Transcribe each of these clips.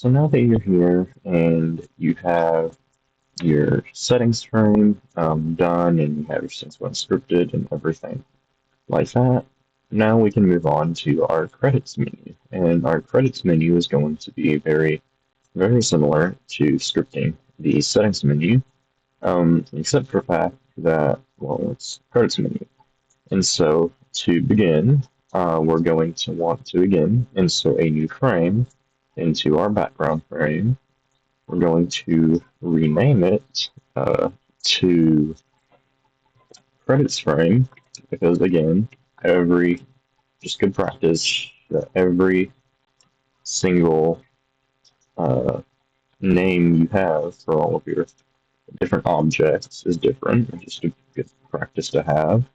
So now that you're here and you have your settings frame done and you have your settings scripted and everything like that, now we can move on to our credits menu. And our credits menu is going to be very similar to scripting the settings menu, except for the fact that, well, it's credits menu. And so to begin, we're going to want to again insert a new frame into our background frame. We're going to rename it to credits frame because again, every just good practice that every single uh, name you have for all of your different objects is different. Just a good practice to have.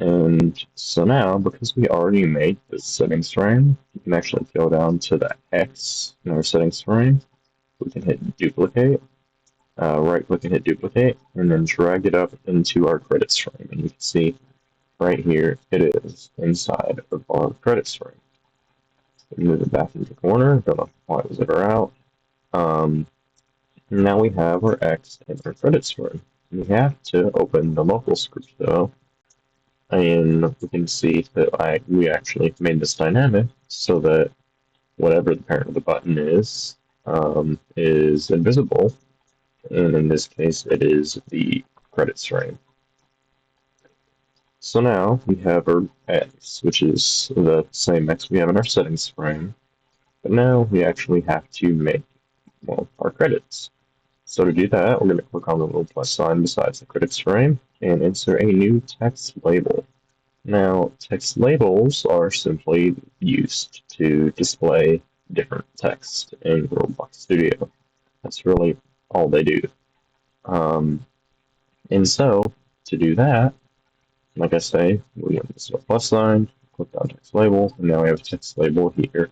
And so now, because we already made the settings frame, you can actually go down to the X in our settings frame. We can hit duplicate, right click and hit duplicate, and then drag it up into our credits frame. And you can see right here it is inside of our credits frame. Move it back into the corner, don't know why it was ever out. Now we have our X and our credits frame. We have to open the local script though, and we can see that we actually made this dynamic so that whatever the parent of the button is invisible, and in this case it is the credits frame. So now we have our X, which is the same X we have in our settings frame, but now we actually have to make, well, our credits. So to do that, we're going to click on the little plus sign besides the credits frame and insert a new text label. Now, text labels are simply used to display different text in Roblox Studio. That's really all they do. And so, to do that, like I say, we have this plus sign, click on text label, and now we have a text label here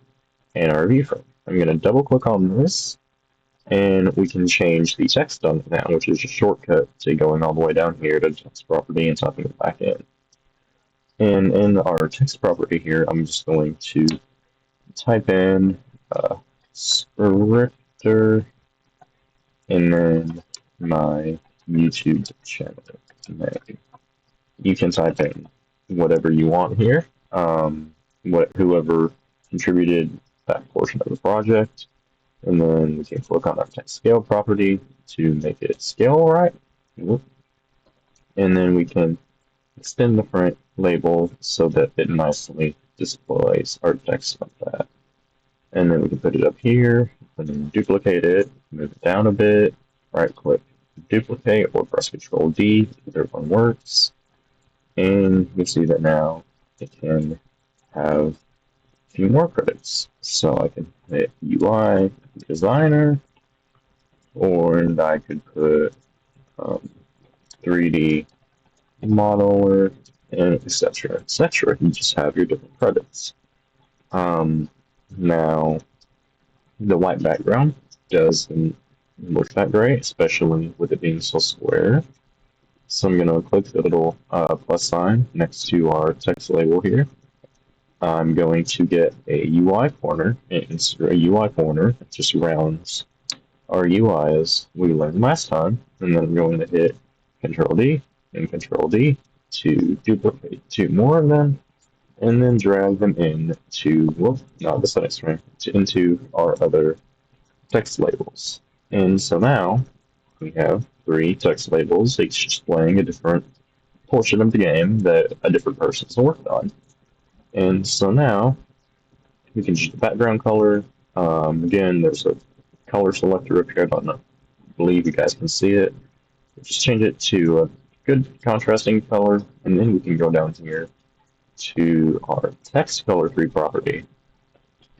in our view frame. I'm going to double click on this, and we can change the text on it now, which is a shortcut to going all the way down here to text property and typing it back in. And in our text property here, I'm just going to type in scripter and then my YouTube channel name. You can type in whatever you want here, whoever contributed that portion of the project, and then we can click on our text scale property to make it scale right, and then we can extend the front label so that it nicely displays our text like that. And then we can put it up here, and then duplicate it, move it down a bit, right click, duplicate, or press Control D, either one works. And you see that now it can have a few more credits. So I can hit UI designer, or I could put 3D modeler, and etc. etc. You just have your different credits. Now, the white background doesn't look that great, especially with it being so square. So I'm going to click the little plus sign next to our text label here. I'm going to get a UI corner and insert a UI corner that just rounds our UI as we learned last time. And then I'm going to hit Control D and Control D to duplicate two more of them, and then drag them into, well, not the settings frame, into our other text labels. And so now we have three text labels, each displaying a different portion of the game that a different person's worked on. And so now we can choose the background color. Again, there's a color selector up here. I don't know, I believe you guys can see it. Just change it to a good contrasting color, and then we can go down here to our text color tree property,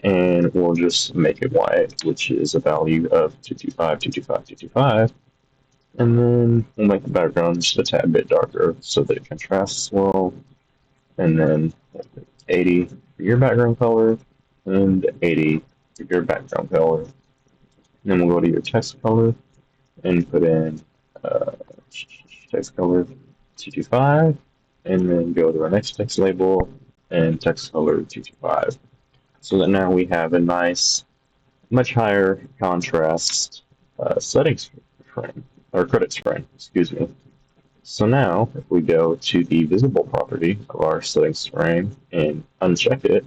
and we'll just make it white, which is a value of 225, 225, 225, and then we'll make the background just a tad bit darker so that it contrasts well, and then 80 for your background color, and 80 for your background color. And then we'll go to your text color and put in text color 225, and then go to our next text label and text color 225. So that now we have a nice much higher contrast settings frame, or credits frame, excuse me. So now, if we go to the visible property of our settings frame and uncheck it,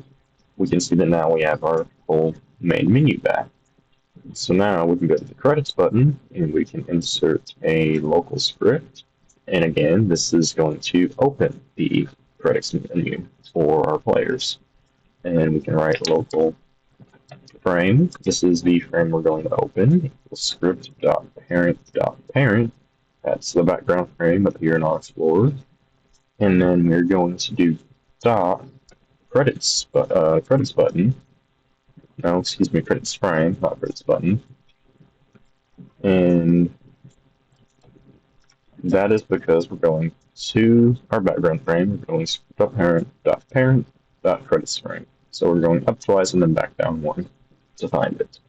we can see that now we have our full main menu back. So now we can go to the credits button and we can insert a local script. And again, this is going to open the credits menu for our players. And we can write local frame. This is the frame we're going to open. Script.parent.parent. That's the background frame up here in our Explorer. And then we're going to do dot credits button. No, excuse me, credits frame, not credits button. And that is because we're going to our background frame. We're going script.parent.parent.credits frame. So we're going up twice and then back down one to find it.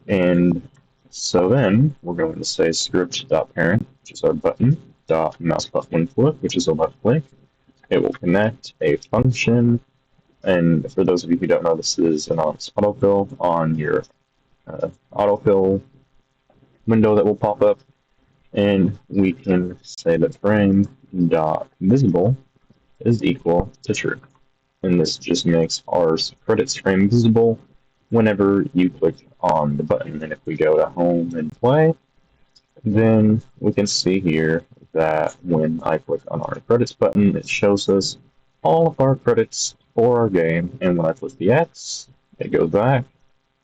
And so then we're going to say script.parent, which is our button, dot mouse button flip, which is a left click. It will connect a function. And for those of you who don't know, this is an autofill on your autofill window that will pop up. And we can say that frame dot visible is equal to true. And this just makes our credits frame visible whenever you click on the button. And if we go to home and play, then we can see here that when I click on our credits button, it shows us all of our credits for our game. And when I click the X, it goes back,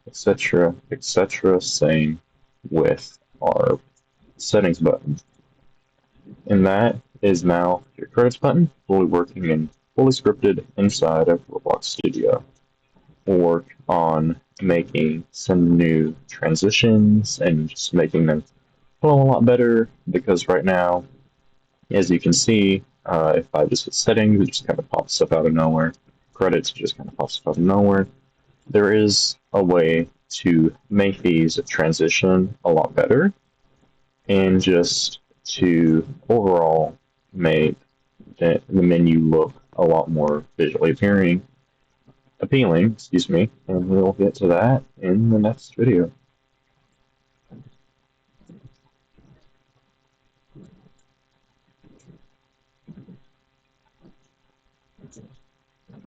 etc., etc. Same with our settings button. And that is now your credits button, fully working and fully scripted inside of Roblox Studio. We'll work on making some new transitions and just making them flow a lot better, because right now, as you can see, if I just hit settings, it just kind of pops up out of nowhere. Credits just kind of pops up out of nowhere. There is a way to make these transition a lot better, and just to overall make the menu look a lot more visually appealing, excuse me, and we'll get to that in the next video.